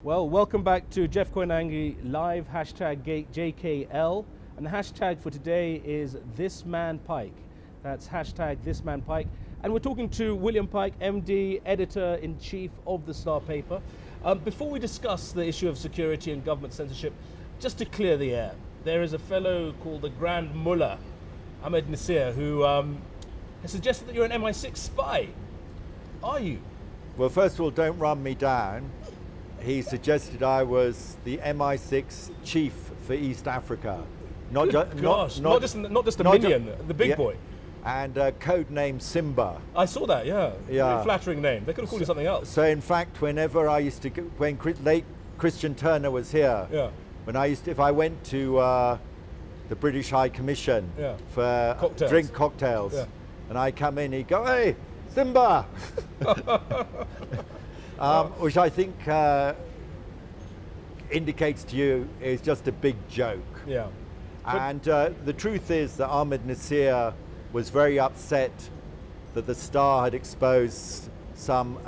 Well, welcome back to Jeff Koinange live, #JKL. And the hashtag for today is This Man Pike. That's #ThisManPike. And we're talking to William Pike, MD, Editor-in-Chief of the Star paper. Before we discuss the issue of security and government censorship, just to clear the air, there is a fellow called the Grand Mullah, Ahmed Nasir, who has suggested that you're an MI6 spy. Are you? Well, first of all, don't run me down. He suggested I was the MI6 chief for East Africa. Not just a minion, the big boy. And code name Simba. I saw that, yeah. Really flattering name. They could have called you something else. So in fact, whenever I used to, when late Christian Turner was here, if I went to the British High Commission for drink cocktails, and I come in, he'd go, "Hey, Simba," which I think indicates to you is just a big joke. Yeah. And the truth is that Ahmed Nasir was very upset that the Star had exposed some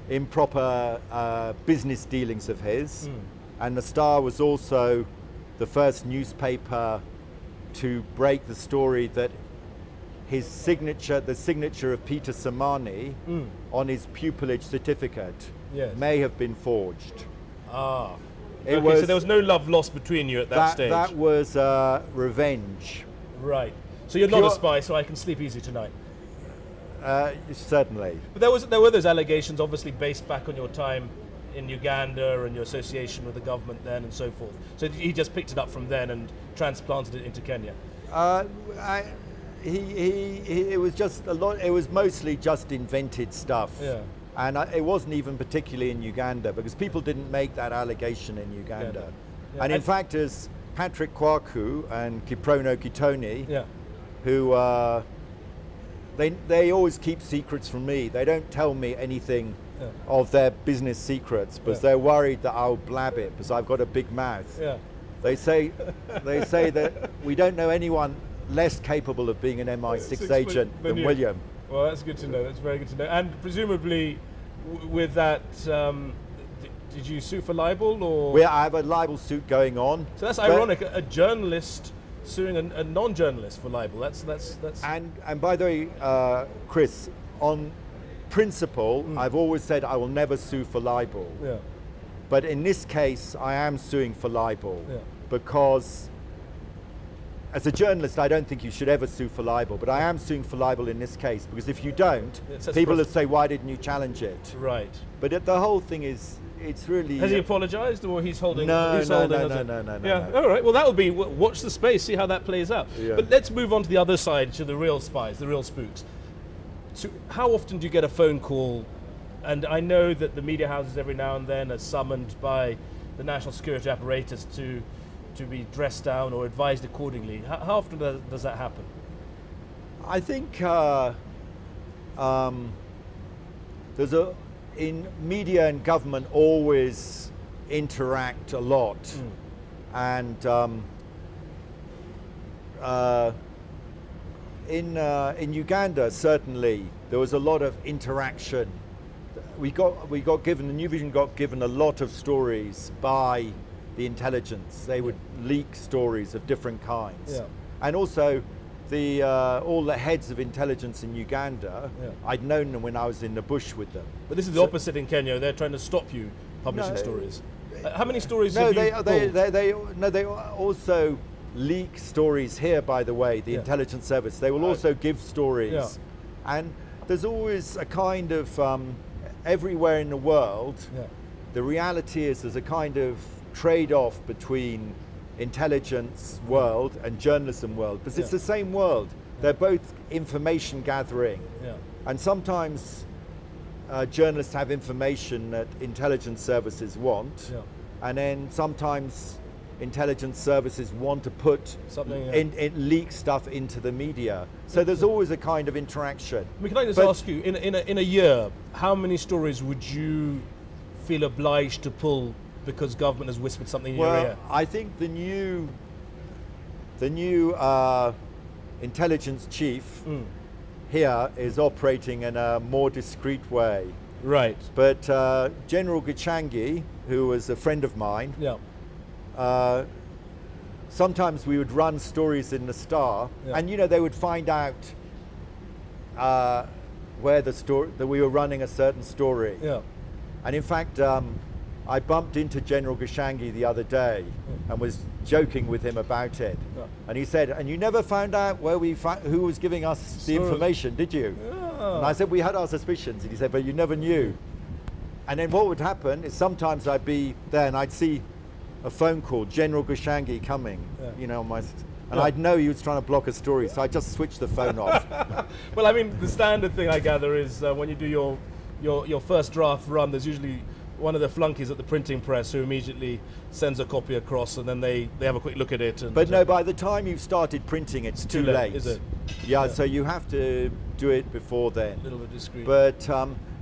improper business dealings of his. And the Star was also the first newspaper to break the story that his signature, the signature of Peter Samani on his pupillage certificate may have been forged. Ah. So there was no love lost between you at that stage? That was revenge. Right. So you're not a spy, so I can sleep easy tonight? Certainly. But there were those allegations, obviously based back on your time in Uganda and your association with the government then and so forth. So he just picked it up from then and transplanted it into Kenya? It was just a lot. It was mostly just invented stuff. Yeah. And it wasn't even particularly in Uganda, because people didn't make that allegation in Uganda. Yeah. And in fact, as Patrick Kwaku and Kiprono Kitoni, who they always keep secrets from me. They don't tell me anything of their business secrets, because they're worried that I'll blab it because I've got a big mouth. Yeah. They say that we don't know anyone less capable of being an MI6 agent than William. Well, that's good to know. That's very good to know. And presumably, with that, did you sue for libel, or? Well, I have a libel suit going on. So that's ironic. A journalist suing a non-journalist for libel. That's. And by the way, Chris, on principle, I've always said I will never sue for libel. Yeah. But in this case, I am suing for libel because, as a journalist, I don't think you should ever sue for libel, but I am suing for libel in this case, because if you don't, people will say, "Why didn't you challenge it?" Right. But the whole thing is, it's really... Has he apologized, or he's holding... No. Yeah, all right, well, that'll be, watch the space, see how that plays out. Yeah. But let's move on to the other side, to the real spies, the real spooks. So how often do you get a phone call? And I know that the media houses every now and then are summoned by the national security apparatus to be dressed down or advised accordingly. How often does that happen? I think in media and government always interact a lot, and in Uganda certainly there was a lot of interaction. The New Vision got given a lot of stories by the intelligence. They would leak stories of different kinds, and also all the heads of intelligence in Uganda. I'd known them when I was in the bush with them. But this is the opposite in Kenya. They're trying to stop you publishing stories. How many stories have you pulled? They also leak stories here. By the way, the intelligence service. They will also give stories, and there's always a kind of everywhere in the world. The reality is there's a kind of trade-off between intelligence world and journalism world, because it's the same world. They're both information gathering, and sometimes journalists have information that intelligence services want, and then sometimes intelligence services want to put leak stuff into the media. So there's always a kind of interaction. Can I just ask you, in a year, how many stories would you feel obliged to pull because government has whispered something in your ear? I think the new intelligence chief here is operating in a more discreet way. Right. But General Gichangi who was a friend of mine. Yeah. Sometimes we would run stories in the Star, and they would find out where that we were running a certain story. Yeah. And in fact, I bumped into General Koinange the other day and was joking with him about it. Yeah. And he said, "And you never found out who was giving us the information, did you?" Yeah. And I said, "We had our suspicions." And he said, "But you never knew." And then what would happen is sometimes I'd be there and I'd see a phone call, General Koinange coming, on my, and I'd know he was trying to block a story, so I just switched the phone off. Well, I mean, the standard thing I gather is when you do your first draft run, there's usually one of the flunkies at the printing press who immediately sends a copy across, and then they have a quick look at it. But no, by the time you've started printing, it's too late. Is it? Yeah, so you have to do it before then. A little bit discreet. But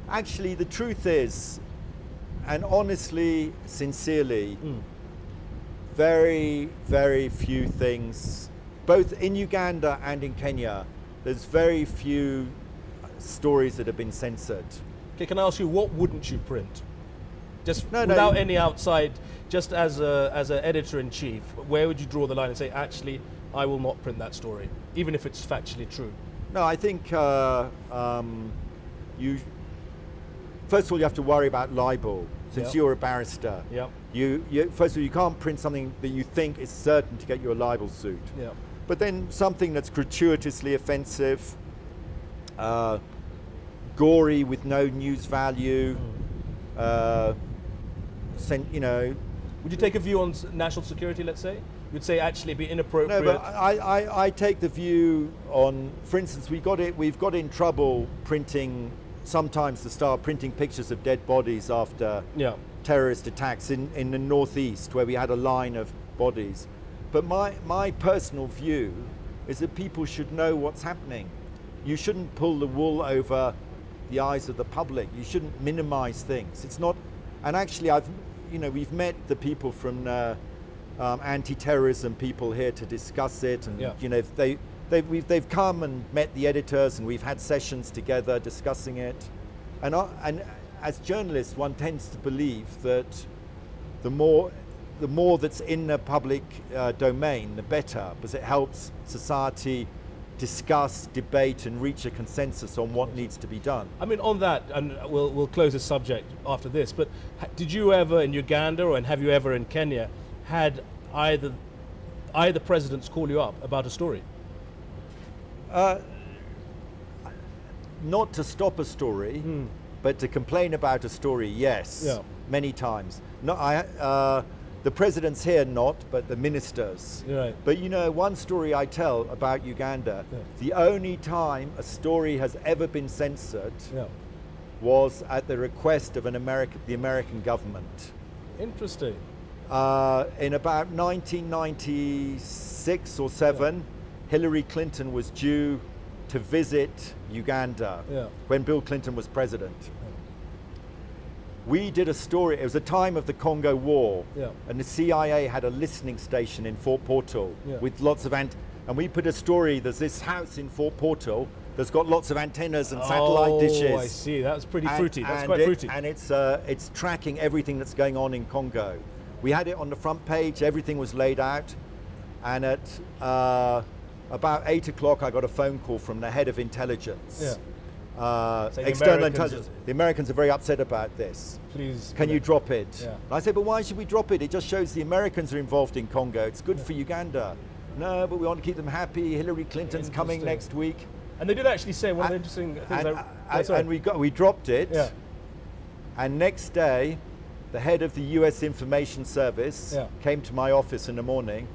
actually, the truth is, and honestly, sincerely, very, very few things, both in Uganda and in Kenya, there's very few stories that have been censored. Okay, can I ask you, what wouldn't you print? Just without any outside, just as an editor-in-chief, where would you draw the line and say, actually, I will not print that story, even if it's factually true? No, I think first of all, you have to worry about libel, since you're a barrister. Yeah. First of all, you can't print something that you think is certain to get you a libel suit. Yeah. But then something that's gratuitously offensive, gory with no news value, Would you take a view on national security, let's say? You'd say actually be inappropriate. No, but I take the view on, for instance, we've got in trouble printing, sometimes the Star printing pictures of dead bodies after terrorist attacks in the northeast, where we had a line of bodies. But my personal view is that people should know what's happening. You shouldn't pull the wool over the eyes of the public. You shouldn't minimize things. It's not, and actually we've met the people from anti-terrorism people here to discuss it, and they've come and met the editors, and we've had sessions together discussing it. And as journalists, one tends to believe that the more that's in the public domain, the better, because it helps society discuss, debate, and reach a consensus on what needs to be done. I mean, on that, and we'll close this subject after this, but did you ever in Uganda, and have you ever in Kenya, had either presidents call you up about a story? Not to stop a story, but to complain about a story, yes, many times. No, the president's here not, but the ministers. Right. But one story I tell about Uganda, the only time a story has ever been censored was at the request of the American government. Interesting. In about 1996 or 7, Hillary Clinton was due to visit Uganda when Bill Clinton was president. We did a story, it was the time of the Congo War, and the CIA had a listening station in Fort Portal with lots of and we put a story, there's this house in Fort Portal that's got lots of antennas and satellite dishes. Oh, I see, that's pretty fruity, that's quite fruity. And it's tracking everything that's going on in Congo. We had it on the front page, everything was laid out, and at about 8 o'clock I got a phone call from the head of intelligence. External intelligence. The Americans are very upset about this. Please. Can you drop it? And I said, but why should we drop it? It just shows the Americans are involved in Congo. It's good for Uganda. No, but we want to keep them happy. Hillary Clinton's coming next week. And they did actually say one of the interesting things. And we dropped it. And next day, the head of the US Information Service came to my office in the morning,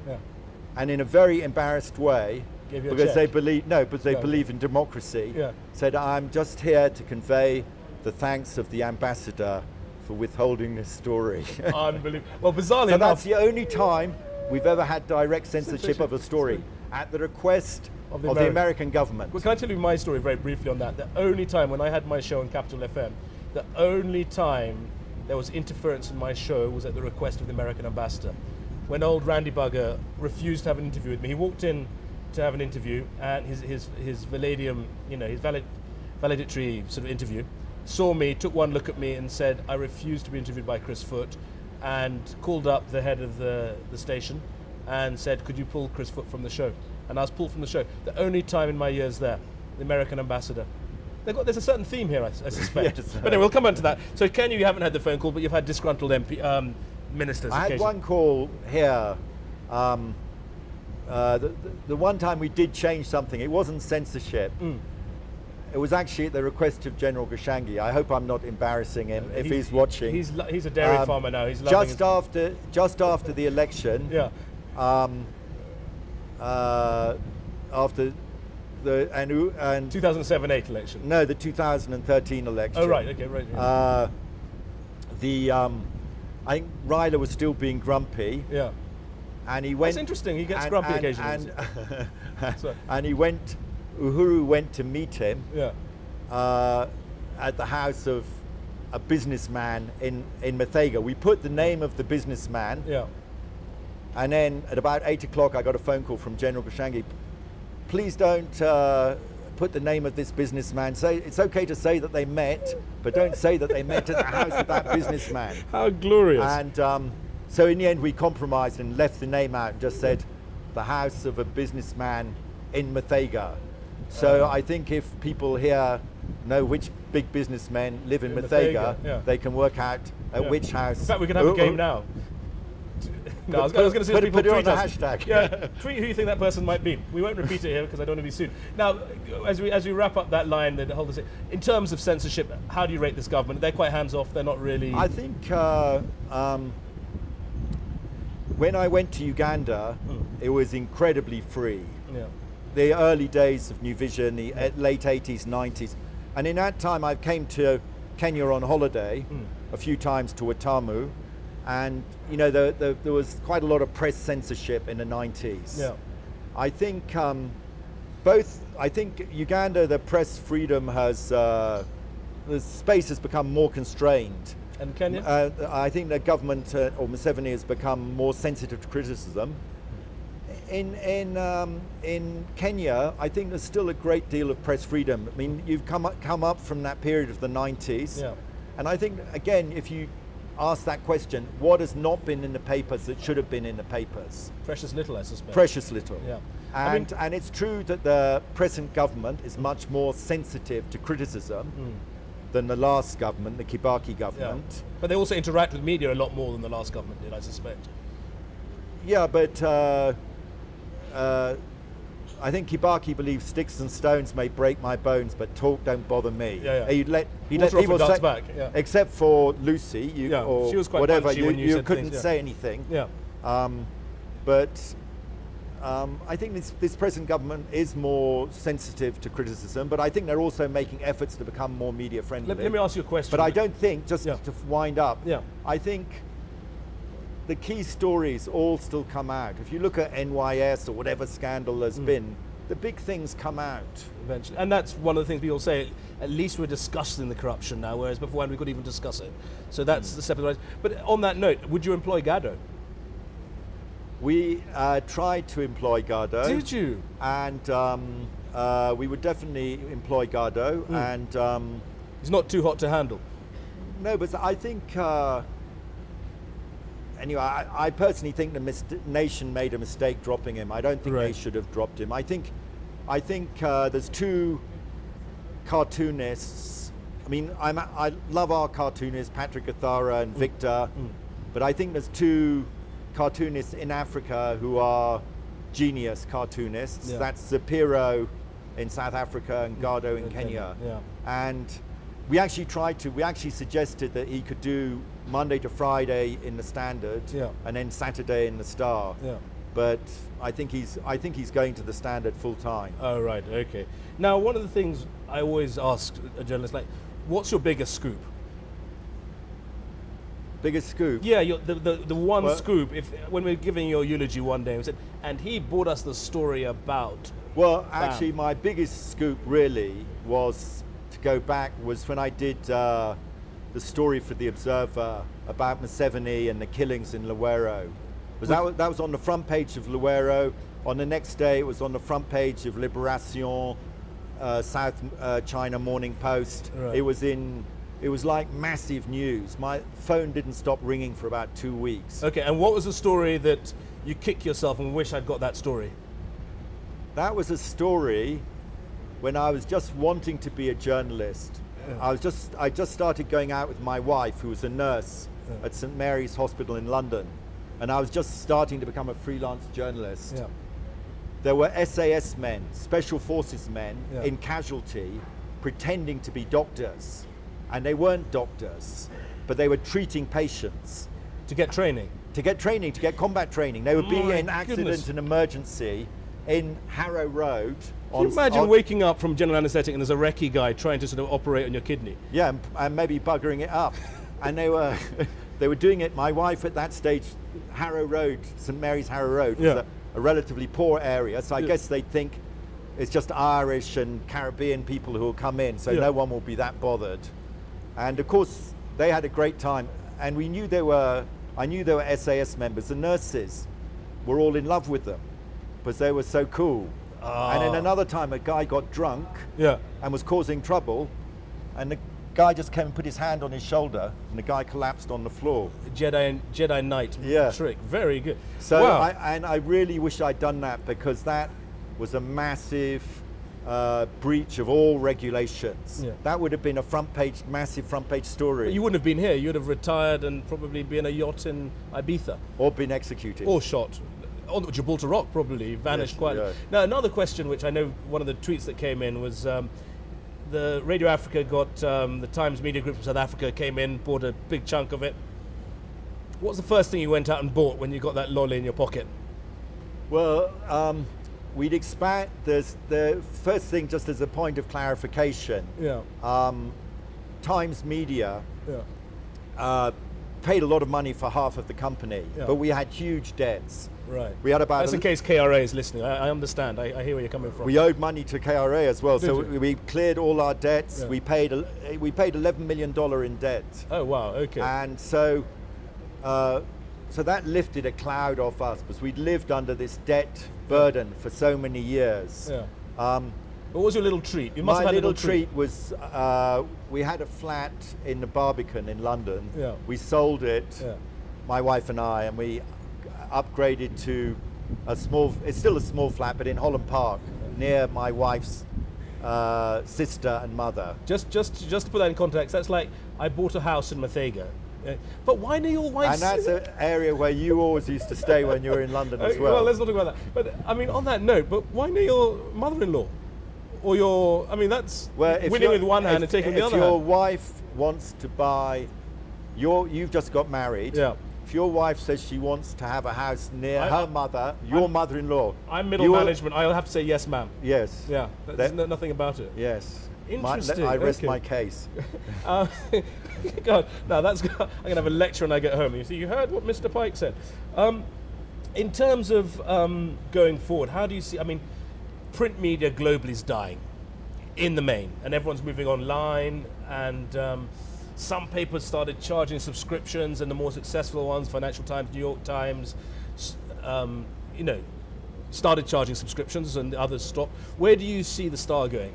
and in a very embarrassed way, because they believe believe in democracy, said, I'm just here to convey the thanks of the ambassador for withholding this story. Unbelievable. Well, bizarrely so enough, that's the only time we've ever had direct censorship of a story, at the request of the American government. Well, can I tell you my story very briefly on that? The only time when I had my show on Capital FM, the only time there was interference in my show was at the request of the American ambassador. When old Randy Bugger refused to have an interview with me, he walked in to have an interview, and his valedium, his valedictory sort of interview, saw me, took one look at me and said, I refuse to be interviewed by Chris Foote. and called up the head of the station and said, could you pull Chris Foote from the show? And I was pulled from the show. The only time in my years there, the American ambassador. There's a certain theme here, I suspect. Yes. But anyway, we'll come on to that. So Kenya, you haven't had the phone call, but you've had disgruntled ministers. I had one call here. The one time we did change something, it wasn't censorship. It was actually at the request of General Koinange. I hope I'm not embarrassing him if he's watching. He's a dairy farmer now. He's loving just after the election. Yeah. After the and 2007-8 election. No, the 2013 election. Oh right, okay, right. Yeah. I think Ryla was still being grumpy. Yeah. And he went. That's interesting. He gets grumpy occasionally. And he went. Uhuru went to meet him. Yeah. At the house of a businessman in Muthaiga. We put the name of the businessman. Yeah. And then at about 8 o'clock, I got a phone call from General Koinange. Please don't put the name of this businessman. Say it's okay to say that they met, but don't say that they met at the house of that businessman. How glorious! And so in the end, we compromised and left the name out and just said the house of a businessman in Muthaiga. So I think if people here know which big businessmen live in Muthaiga, they can work out at which house. In fact, we can have a game now. No, I was going to say people put it on tweet the us. hashtag. Yeah, tweet who you think that person might be. We won't repeat it here because I don't want to be sued. Now, as we wrap up that line, that hold us in terms of censorship, how do you rate this government? They're quite hands off. They're not really. I think when I went to Uganda, it was incredibly free. Yeah. The early days of New Vision, the late 80s, 90s, and in that time I came to Kenya on holiday a few times to Watamu. And you know there was quite a lot of press censorship in the 90s. Yeah. I think I think Uganda, the press freedom has the space has become more constrained. And Kenya? I think the government or Museveni has become more sensitive to criticism. In Kenya, I think there's still a great deal of press freedom. I mean, you've come up from that period of the 90s, and I think again, if you ask that question, what has not been in the papers that should have been in the papers? Precious little, I suspect. Precious little. Yeah. And it's true that the present government is much more sensitive to criticism than the last government, the Kibaki government. Yeah. But they also interact with media a lot more than the last government did, I suspect. Yeah, but I think Kibaki believes sticks and stones may break my bones, but talk don't bother me. Yeah. He'd let people say, back. Yeah. Except for Lucy, or she was quite whatever, you couldn't things, say anything. Yeah. But I think this present government is more sensitive to criticism, but I think they're also making efforts to become more media friendly. Let me ask you a question. But I don't think, just to wind up, Yeah. I think the key stories all still come out. If you look at NYS or whatever scandal there's been, the big things come out. Eventually. And that's one of the things people say, at least we're discussing the corruption now, whereas before we couldn't even discuss it. So that's the step of the right. But on that note, would you employ Gado? We tried to employ Gado. Did you? And we would definitely employ Gado. And he's not too hot to handle. No, but I think anyway, I personally think the nation made a mistake dropping him. I don't think they should have dropped him. I think there's two cartoonists. I mean, I love our cartoonists, Patrick Athara and Victor, but I think there's two cartoonists in Africa who are genius cartoonists. Yeah. That's Zapiro in South Africa and Gado in Kenya. Yeah. And we actually suggested that he could do Monday to Friday in the Standard, and then Saturday in the Star. Yeah. But I think he's going to the Standard full time. Oh right, okay. Now one of the things I always ask a journalist, like, what's your biggest scoop? Biggest scoop? Yeah, the one scoop. When we're giving your eulogy one day, we said, and he brought us the story about. Well, actually, my biggest scoop really was when I did the story for the Observer about Museveni and the killings in Luwero. That was on the front page of Luwero. On the next day, it was on the front page of Liberation, South China Morning Post. Right. It was in it was like massive news. My phone didn't stop ringing for about 2 weeks. Okay, and what was the story that you kick yourself and wish I'd got that story? That was a story when I was just wanting to be a journalist. I just started going out with my wife, who was a nurse at St Mary's Hospital in London, and I was just starting to become a freelance journalist. Yeah. There were SAS men, special forces men in casualty, pretending to be doctors, and they weren't doctors, but they were treating patients. To get training? To get training, to get combat training. They would be in accident and emergency in Harrow Road. Can you imagine waking up from general anaesthetic and there's a recce guy trying to sort of operate on your kidney? Yeah, and maybe buggering it up. And they were they were doing it. My wife at that stage, Harrow Road, St Mary's Harrow Road, was a relatively poor area, so I guess they think it's just Irish and Caribbean people who will come in, so no one will be that bothered. And of course, they had a great time, and I knew they were SAS members. The nurses were all in love with them because they were so cool. And then another time, a guy got drunk and was causing trouble, and the guy just came and put his hand on his shoulder, and the guy collapsed on the floor. Jedi Knight trick, very good. So, I really wish I'd done that, because that was a massive breach of all regulations. Yeah. That would have been a massive front page story. But you wouldn't have been here. You'd have retired and probably been a yacht in Ibiza. Or been executed. Or shot. On Gibraltar Rock, probably vanished Now, another question, which I know one of the tweets that came in was the Radio Africa got the Times Media Group from South Africa came in, bought a big chunk of it. What was the first thing you went out and bought when you got that lolly in your pocket? Well, we'd expand. The first thing, just as a point of clarification, Times Media paid a lot of money for half of the company, but we had huge debts. Right. We had about. That's in case KRA is listening. I understand. I hear where you're coming from. We owed money to KRA as well, so we cleared all our debts. Yeah. We paid $11 million in debt. Oh wow! Okay. And so that lifted a cloud off us, because we'd lived under this debt burden for so many years. Yeah. What was your little treat? You must have had a little treat. Was we had a flat in the Barbican in London. Yeah. We sold it, my wife and I, and we upgraded to it's still a small flat, but in Holland Park, near my wife's sister and mother. Just to put that in context, that's like I bought a house in Mathega. But why near your wife's... And that's an area where you always used to stay when you were in London as well. Well, let's not talk about that. But I mean, on that note, but why near your mother-in-law? Or your... I mean, that's winning with one hand and taking the other hand. If your wife wants to buy... You've just got married. Yeah. If your wife says she wants to have a house near her mother, your mother-in-law... I'm middle management. I'll have to say yes, ma'am. Yes. Yeah. There's nothing about it. Yes. Interesting. I rest my case. God, now I'm going to have a lecture when I get home. You heard what Mr. Pike said. In terms of going forward, how do you see, I mean, print media globally is dying in the main, and everyone's moving online, and some papers started charging subscriptions, and the more successful ones, Financial Times, New York Times, started charging subscriptions, and others stopped. Where do you see the star going?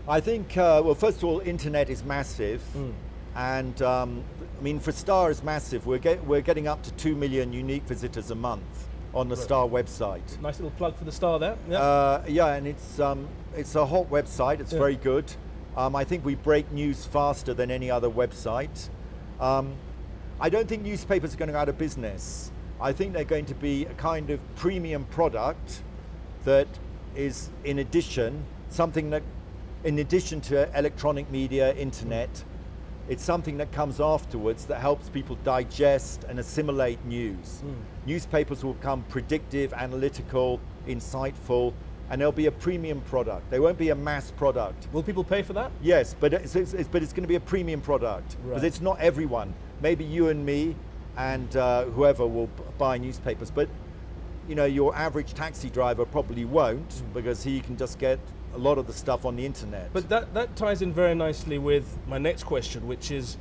I think, well, first of all, internet is massive, and I mean, for Star is massive. We're getting up to 2 million unique visitors a month on the Star website. Nice little plug for the Star there. Yeah, and it's a hot website. It's very good. I think we break news faster than any other website. I don't think newspapers are going to go out of business. I think they're going to be a kind of premium product that is, in addition to electronic media, internet, it's something that comes afterwards that helps people digest and assimilate news. Newspapers will become predictive, analytical, insightful, and they'll be a premium product. They won't be a mass product. Will people pay for that? Yes, but it's going to be a premium product, because it's not everyone. Maybe you and me and whoever will buy newspapers, but your average taxi driver probably won't, because he can just get a lot of the stuff on the internet. But that ties in very nicely with my next question, which is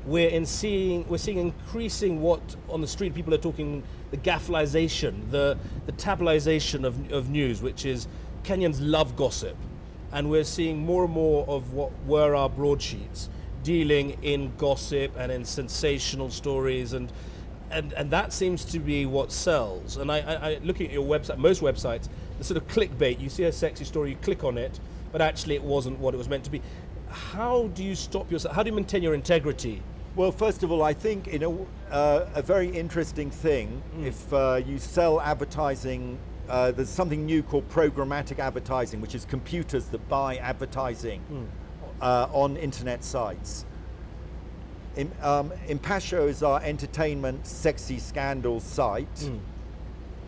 we're seeing increasing what on the street people are talking, the gaffalization, the tabloization of news, which is Kenyans love gossip, and we're seeing more and more of what were our broadsheets dealing in gossip and in sensational stories, and that seems to be what sells. And I looking at your website, most websites, the sort of clickbait, you see a sexy story, you click on it, but actually it wasn't what it was meant to be. How do you stop yourself? How do you maintain your integrity? Well, first of all, I think a very interesting thing, if you sell advertising, there's something new called programmatic advertising, which is computers that buy advertising on internet sites. Impasho is our entertainment sexy scandal site.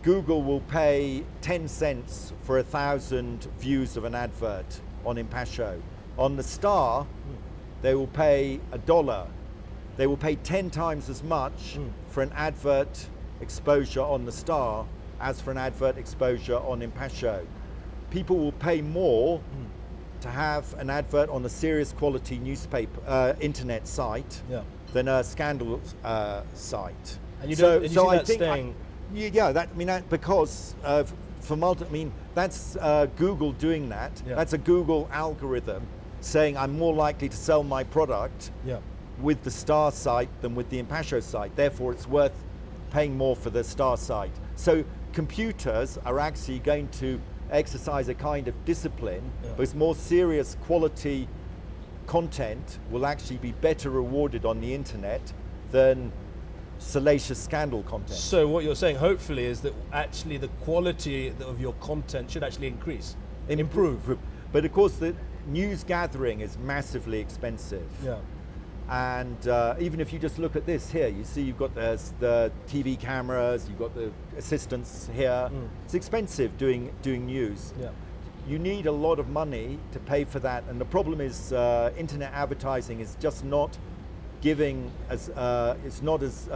Google will pay 10 cents for 1,000 views of an advert on Impasho. On the Star, they will pay $1. They will pay 10 times as much for an advert exposure on the Star as for an advert exposure on Impasho. People will pay more to have an advert on a serious quality newspaper internet site than a scandal site. And you don't, and you see that staying. Because that's Google doing that. Yeah. That's a Google algorithm saying I'm more likely to sell my product with the Star site than with the Impasho site. Therefore, it's worth paying more for the Star site. So computers are actually going to exercise a kind of discipline, because more serious quality content will actually be better rewarded on the internet than salacious scandal content. So what you're saying, hopefully, is that actually the quality of your content should actually improve. But of course, the news gathering is massively expensive. And even if you just look at this here, you see you've got the TV cameras, you've got the assistants here. It's expensive doing news. You need a lot of money to pay for that, and the problem is internet advertising is just not giving as it's not as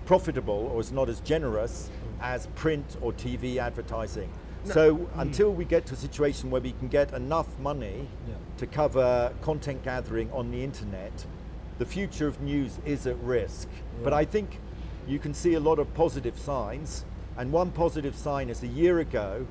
profitable, or it's not as generous as print or TV advertising. So until we get to a situation where we can get enough money to cover content gathering on the internet, the future of news is at risk. But I think you can see a lot of positive signs, and one positive sign is a year ago,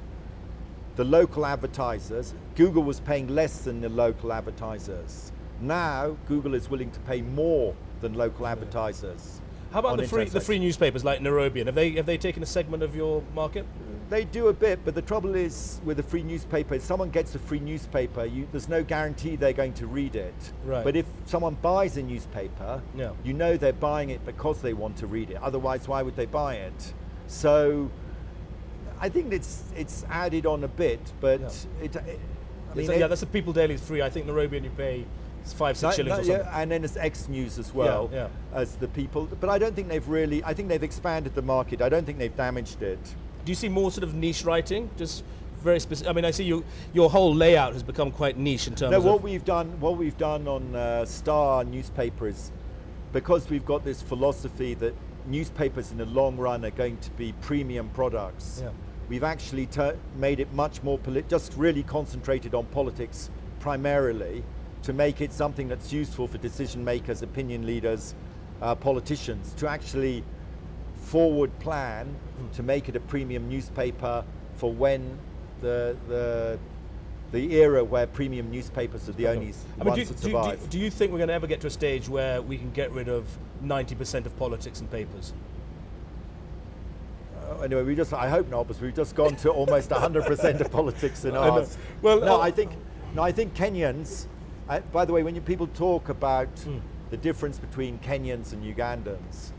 the local advertisers, Google was paying less than the local advertisers. Now, Google is willing to pay more than local advertisers. How about the free newspapers like Nairobian? Have they taken a segment of your market? They do a bit, but the trouble is with a free newspaper, if someone gets a free newspaper, there's no guarantee they're going to read it. But if someone buys a newspaper, you know they're buying it because they want to read it. Otherwise, why would they buy it? So I think it's added on a bit, but that's the People Daily is free. I think Nairobian you pay 5-6 shillings or something. And then it's X News as well as the People. But I don't think I think they've expanded the market. I don't think they've damaged it. Do you see more sort of niche writing? Just very specific. I mean, I see your whole layout has become quite niche in terms of. What we've done on Star newspaper is, because we've got this philosophy that newspapers in the long run are going to be premium products. We've actually made it much more just really concentrated on politics primarily, to make it something that's useful for decision makers, opinion leaders, politicians, to actually forward plan to make it a premium newspaper for when the era where premium newspapers are the only ones that survive. Do you think we're going to ever get to a stage where we can get rid of 90% of politics in papers? Anyway, I hope not, because we've just gone to almost 100% of politics in ours. I think Kenyans. By the way, when people talk about the difference between Kenyans and Ugandans,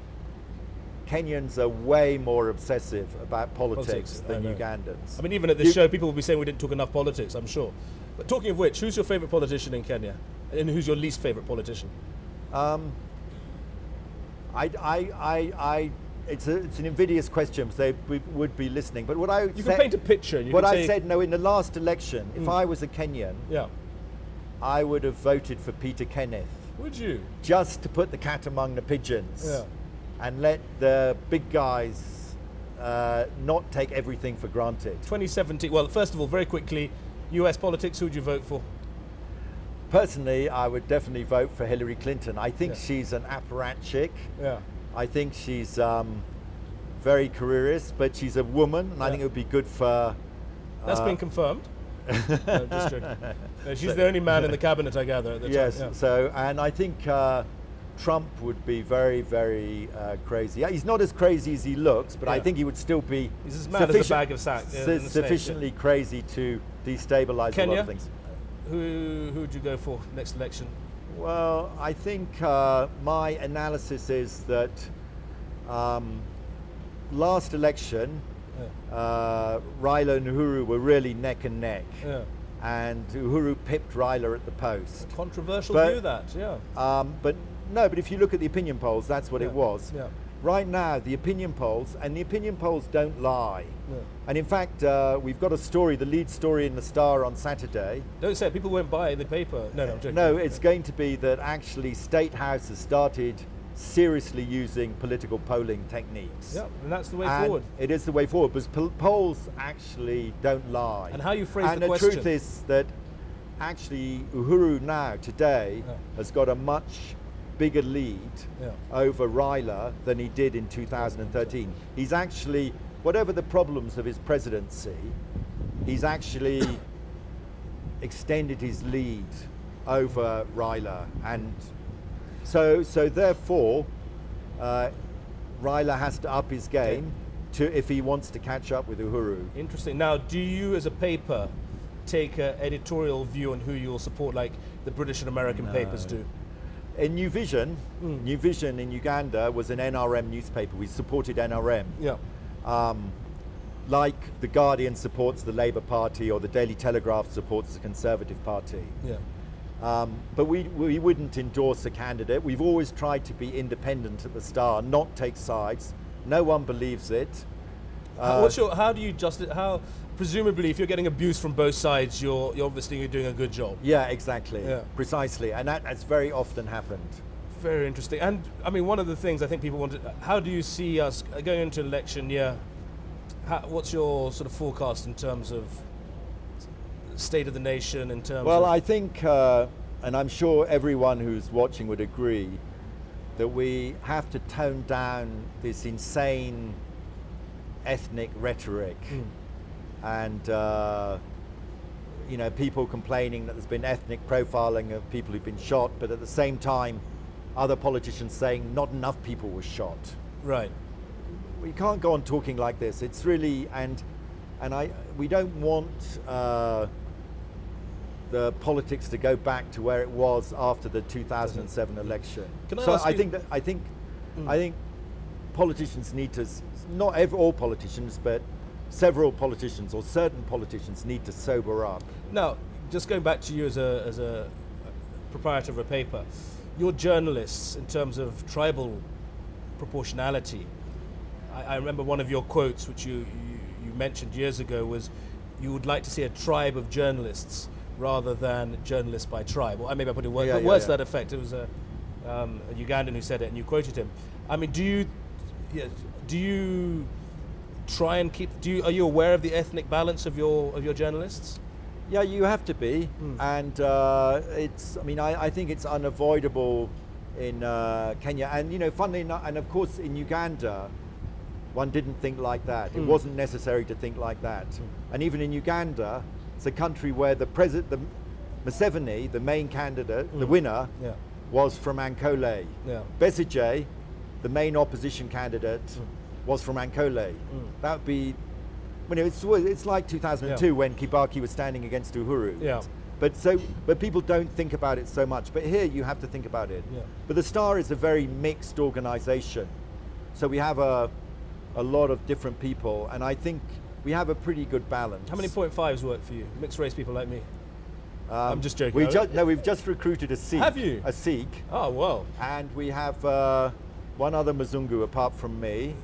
Kenyans are way more obsessive about politics than Ugandans. I mean, even at this show, people will be saying we didn't talk enough politics, I'm sure. But talking of which, who's your favourite politician in Kenya? And who's your least favourite politician? It's an invidious question, because they would be listening. But what I can paint a picture. In the last election, if I was a Kenyan, I would have voted for Peter Kenneth. Would you? Just to put the cat among the pigeons, and let the big guys not take everything for granted. 2017. Well, first of all, very quickly, U.S. politics. Who would you vote for? Personally, I would definitely vote for Hillary Clinton. I think she's an apparatchik. I think she's very careerist, but she's a woman, and I think it would be good for. That's been confirmed. No, just joking. No, she's the only man in the cabinet, I gather, at the yes. time. Yeah. So, and I think Trump would be very, very crazy. He's not as crazy as he looks, but I think he would still be he's as mad as a bag of sack. Sufficiently crazy to destabilize Kenya, a lot of things. Who would you go for next election? Well, I think my analysis is that last election, Raila and Uhuru were really neck and neck. Yeah. And Uhuru pipped Raila at the post. Controversial view, that, yeah. But if you look at the opinion polls, that's what it was. Yeah. Right now, the opinion polls don't lie. Yeah. And in fact, we've got a story, the lead story in the Star on Saturday. Don't say it, people won't buy the paper. No, I'm joking. No, it's going to be that actually State House has started seriously using political polling techniques. Yeah, and that's the way forward. It is the way forward, because polls actually don't lie. And how you phrase the question. And the truth is that actually Uhuru now, today, has got a much bigger lead over Raila than he did in 2013. He's actually, whatever the problems of his presidency, he's actually extended his lead over Raila. And so therefore, Raila has to up his game if he wants to catch up with Uhuru. Interesting. Now, do you as a paper take an editorial view on who you'll support, like the British and American papers do? In New Vision in Uganda was an NRM newspaper. We supported NRM. Yeah. Like the Guardian supports the Labour Party, or the Daily Telegraph supports the Conservative Party. Yeah. But we wouldn't endorse a candidate. We've always tried to be independent at the Star, not take sides. No one believes it. How do you justify? How, presumably, if you're getting abuse from both sides, you're obviously doing a good job. Yeah, exactly. Yeah. Precisely, and that's very often happened. Very interesting. And I mean, one of the things I think people want to, how do you see us going into election year? What's your sort of forecast in terms of state of the nation, in terms Well, of I think, and I'm sure everyone who's watching would agree, that we have to tone down this insane ethnic rhetoric. And people complaining that there's been ethnic profiling of people who've been shot, but at the same time, other politicians saying not enough people were shot. Right. We can't go on talking like this. It's really, we don't want the politics to go back to where it was after the 2007 election. I think politicians need to, not all politicians, but several politicians or certain politicians need to sober up. Now, just going back to you as a proprietor of a paper, your journalists, in terms of tribal proportionality, I remember one of your quotes, which you mentioned years ago, was you would like to see a tribe of journalists rather than journalists by tribe. Well, maybe I put it words to that effect. It was a Ugandan who said it, and you quoted him. I mean, do you try and keep? Are you aware of the ethnic balance of your journalists? Yeah, you have to be, and it's. I mean, I think it's unavoidable in Kenya, and funnily enough, and of course in Uganda, one didn't think like that. It wasn't necessary to think like that, and even in Uganda, it's a country where the Museveni, the main candidate, the winner, was from Ankole. Yeah. Besigye, the main opposition candidate, was from Ankole. That would be, it's like 2002 when Kibaki was standing against Uhuru. Yeah. But people don't think about it so much. But here you have to think about it. Yeah. But the Star is a very mixed organization. So we have a lot of different people, and I think we have a pretty good balance. How many .5s work for you? Mixed race people like me. I'm just joking. We've just recruited a Sikh. Have you? A Sikh. Oh, well. And we have one other Mzungu apart from me.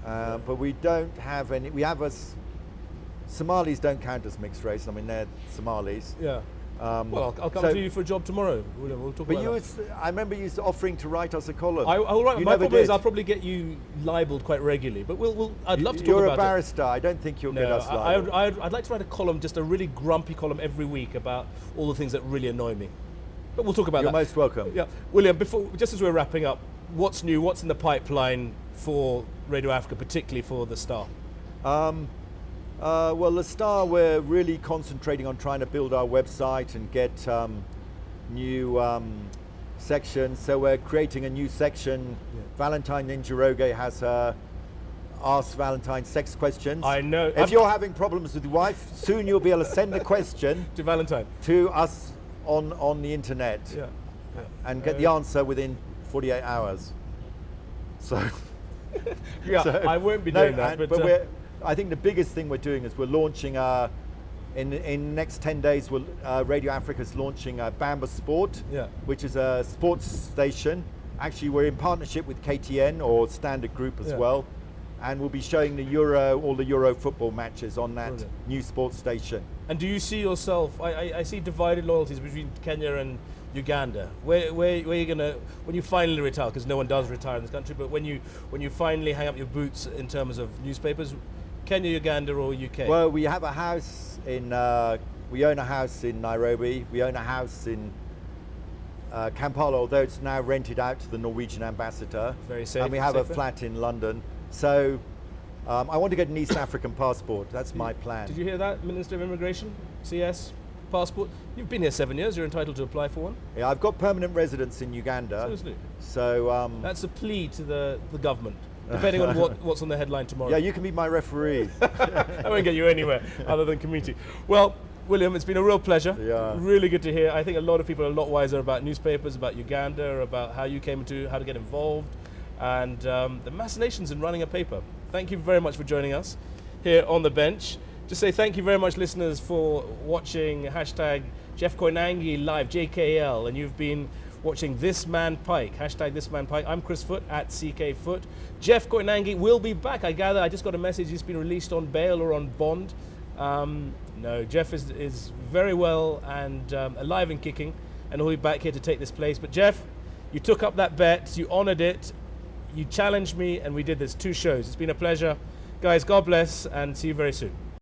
But we don't have any. We have Somalis don't count as mixed race. I mean, they're Somalis. Yeah. Well, I'll come to you for a job tomorrow. We'll talk about that. I remember you offering to write us a column. I'll write. My problem is I'll probably get you libelled quite regularly. But I'd love to talk about it. You're a barrister. I don't think you'll get us libelled. I'd like to write a column, just a really grumpy column every week about all the things that really annoy me. But we'll talk about that. You're most welcome. Yeah, William. Just as we're wrapping up, what's new? What's in the pipeline for Radio Africa, particularly for the Star? Well, the Star, we're really concentrating on trying to build our website and get new sections. So we're creating a new section. Valentine Ninjaroge has her Ask Valentine sex questions. I know. If you're having problems with your wife, soon you'll be able to send a question to Valentine, to us on the internet, and get the answer within 48 hours. So, I won't be doing that. But I think the biggest thing we're doing is we're launching in the next 10 days. Radio Africa's launching Bamba Sport, which is a sports station. Actually, we're in partnership with KTN or Standard Group as well. And we'll be showing all the Euro football matches on that new sports station. And do you see yourself, I see divided loyalties between Kenya and Uganda. Where are you gonna, when you finally retire, because no one does retire in this country, but when you finally hang up your boots in terms of newspapers, Kenya, Uganda or UK? Well, we have a house we own a house in Nairobi, we own a house in Kampala, although it's now rented out to the Norwegian ambassador. Very safe. And we have a flat in London. So I want to get an East African passport. That's my plan. Did you hear that, Minister of Immigration? CS passport? You've been here 7 years. You're entitled to apply for one. Yeah, I've got permanent residence in Uganda. Seriously? So that's a plea to the government, depending on what's on the headline tomorrow. Yeah, you can be my referee. I won't get you anywhere other than community. Well, William, it's been a real pleasure. Yeah. Really good to hear. I think a lot of people are a lot wiser about newspapers, about Uganda, about how you came into how to get involved, and the machinations in running a paper. Thank you very much for joining us here on the bench. Just say thank you very much, listeners, for watching hashtag Jeff Koinange Live, JKL, and you've been watching This Man Pike, hashtag This Man Pike. I'm Chris Foot at CK Foot. Jeff Koinange will be back. I gather, I just got a message he's been released on bail or on bond. No, Jeff is very well and alive and kicking, and he'll be back here to take this place. But Jeff, you took up that bet, you honored it, you challenged me, and we did this 2 shows. It's been a pleasure. Guys, God bless, and see you very soon.